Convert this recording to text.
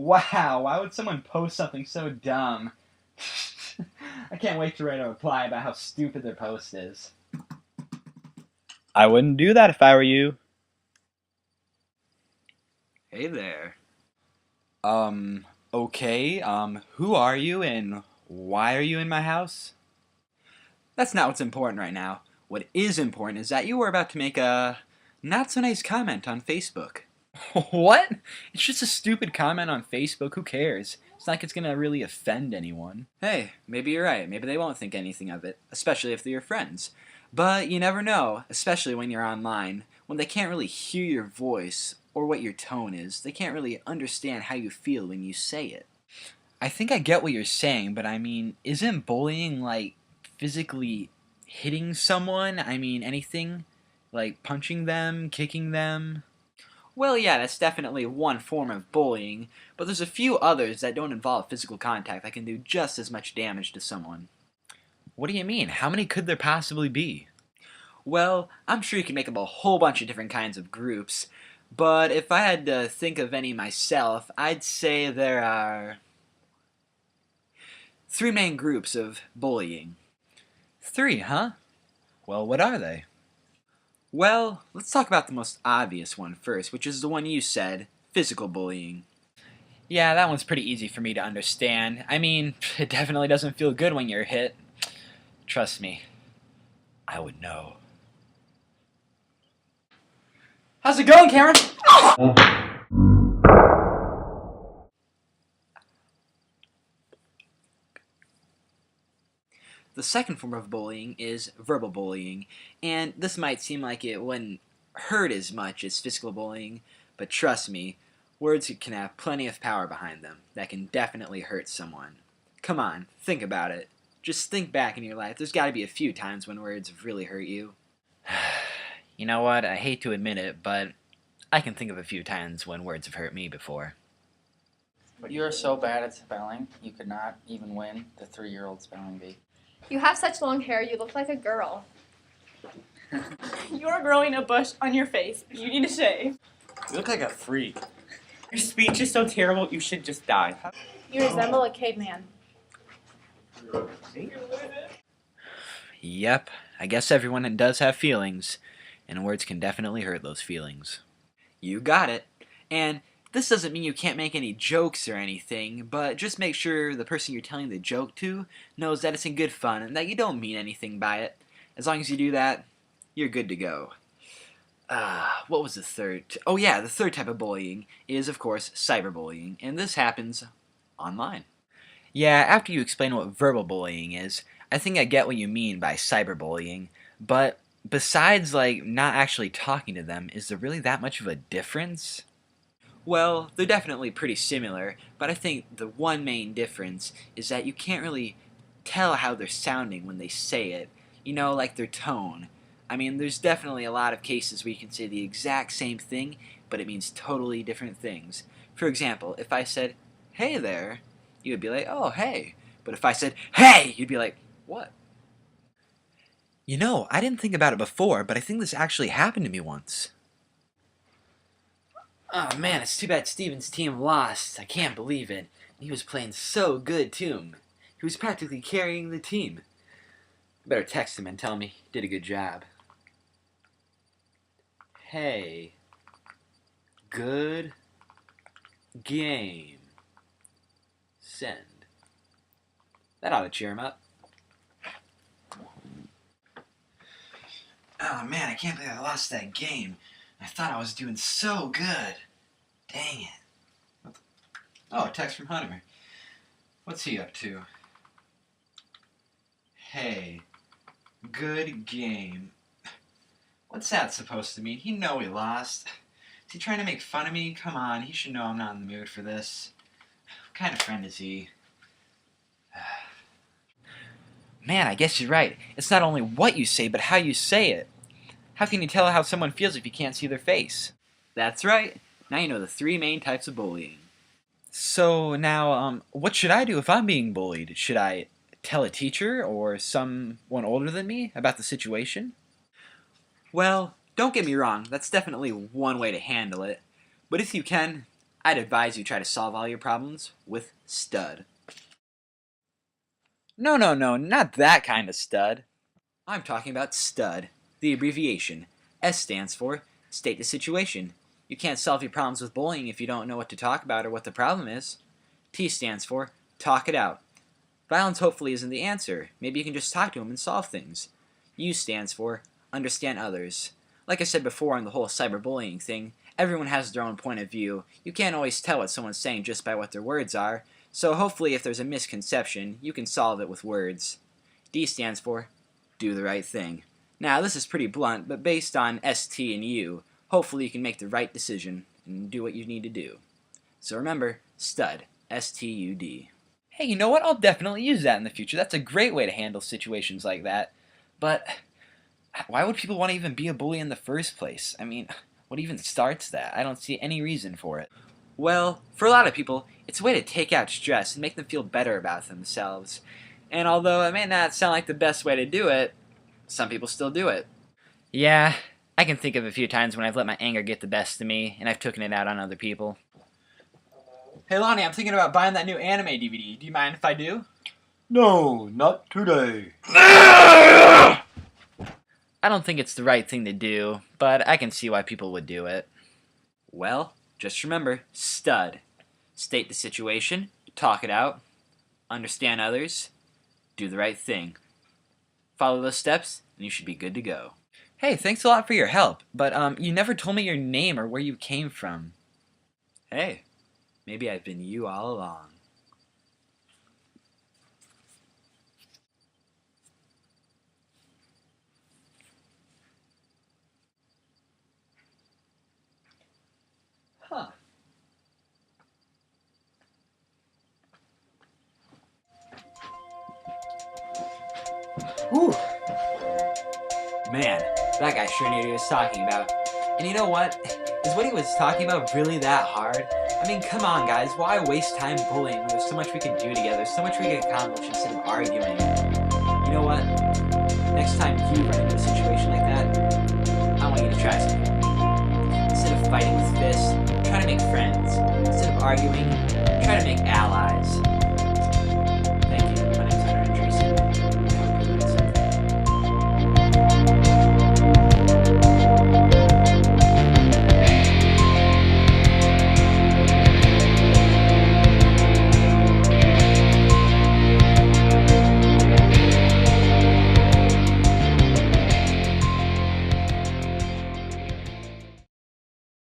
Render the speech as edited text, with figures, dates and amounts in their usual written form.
Wow, why would someone post something so dumb? I can't wait to write a reply about how stupid their post is. I wouldn't do that if I were you. Hey there. Okay, who are you and why are you in my house? That's not what's important right now. What is important is that you were about to make a not so nice comment on Facebook. What? It's just a stupid comment on Facebook, who cares? It's not like it's gonna really offend anyone. Hey, maybe you're right. Maybe they won't think anything of it, especially if they're your friends. But you never know, especially when you're online, when they can't really hear your voice or what your tone is. They can't really understand how you feel when you say it. I think I get what you're saying, but I mean, isn't bullying like physically hitting someone? I mean, anything? Like punching them, kicking them? Well, yeah, that's definitely one form of bullying, but there's a few others that don't involve physical contact that can do just as much damage to someone. What do you mean? How many could there possibly be? Well, I'm sure you can make up a whole bunch of different kinds of groups, but if I had to think of any myself, I'd say there are three main groups of bullying. Three, huh? Well, what are they? Well, let's talk about the most obvious one first, which is the one you said, physical bullying. Yeah, that one's pretty easy for me to understand. I mean, it definitely doesn't feel good when you're hit. Trust me, I would know. How's it going, Cameron? The second form of bullying is verbal bullying, and this might seem like it wouldn't hurt as much as physical bullying, but trust me, words can have plenty of power behind them that can definitely hurt someone. Come on, think about it. Just think back in your life. There's got to be a few times when words have really hurt you. You know what? I hate to admit it, but I can think of a few times when words have hurt me before. You are so bad at spelling, you could not even win the 3-year-old spelling bee. You have such long hair, you look like a girl. You're growing a bush on your face. You need to shave. You look like a freak. Your speech is so terrible, you should just die. You resemble a caveman. Yep, I guess everyone does have feelings, and words can definitely hurt those feelings. You got it. And this doesn't mean you can't make any jokes or anything, but just make sure the person you're telling the joke to knows that it's in good fun and that you don't mean anything by it. As long as you do that, you're good to go. What was the third? Oh yeah, the third type of bullying is, of course, cyberbullying, and this happens online. Yeah, after you explain what verbal bullying is, I think I get what you mean by cyberbullying, but besides, like, not actually talking to them, is there really that much of a difference? Well, they're definitely pretty similar, but I think the one main difference is that you can't really tell how they're sounding when they say it. You know, like their tone. I mean, there's definitely a lot of cases where you can say the exact same thing, but it means totally different things. For example, if I said, "Hey there," you would be like, "Oh, hey." But if I said, "Hey," you'd be like, "What?" You know, I didn't think about it before, but I think this actually happened to me once. Oh man, it's too bad Steven's team lost. I can't believe it. He was playing so good too. He was practically carrying the team. Better text him and tell him he did a good job. Hey, good game. Send. That ought to cheer him up. Oh man, I can't believe I lost that game. I thought I was doing so good. Dang it. Oh, a text from Hunter. What's he up to? Hey, good game. What's that supposed to mean? He know he lost. Is he trying to make fun of me? Come on, he should know I'm not in the mood for this. What kind of friend is he? Man, I guess you're right. It's not only what you say, but how you say it. How can you tell how someone feels if you can't see their face? That's right. Now you know the three main types of bullying. So now, what should I do if I'm being bullied? Should I tell a teacher or someone older than me about the situation? Well, don't get me wrong, that's definitely one way to handle it. But if you can, I'd advise you try to solve all your problems with STUD. No, not that kind of stud. I'm talking about STUD, the abbreviation. S stands for state the situation. You can't solve your problems with bullying if you don't know what to talk about or what the problem is. T stands for talk it out. Violence hopefully isn't the answer. Maybe you can just talk to them and solve things. U stands for understand others. Like I said before on the whole cyberbullying thing, everyone has their own point of view. You can't always tell what someone's saying just by what their words are, so hopefully if there's a misconception, you can solve it with words. D stands for do the right thing. Now this is pretty blunt, but based on S, T, and U, hopefully you can make the right decision and do what you need to do. So remember, STUD, S-T-U-D. Hey, you know what? I'll definitely use that in the future. That's a great way to handle situations like that. But why would people want to even be a bully in the first place? I mean, what even starts that? I don't see any reason for it. Well, for a lot of people, it's a way to take out stress and make them feel better about themselves. And although it may not sound like the best way to do it, some people still do it. Yeah, I can think of a few times when I've let my anger get the best of me, and I've taken it out on other people. Hey Lonnie, I'm thinking about buying that new anime DVD. Do you mind if I do? No, not today. I don't think it's the right thing to do, but I can see why people would do it. Well, just remember, STUD. State the situation, talk it out, understand others, do the right thing. Follow those steps, and you should be good to go. Hey, thanks a lot for your help, but you never told me your name or where you came from. Hey, maybe I've been you all along. Huh. Whew. Man, that guy sure knew what he was talking about. And you know what? Is what he was talking about really that hard? I mean, come on guys, why waste time bullying when there's so much we can do together, so much we can accomplish instead of arguing? You know what? Next time you run into a situation like that, I want you to try something. Instead of fighting with fists, try to make friends. Instead of arguing, try to make allies.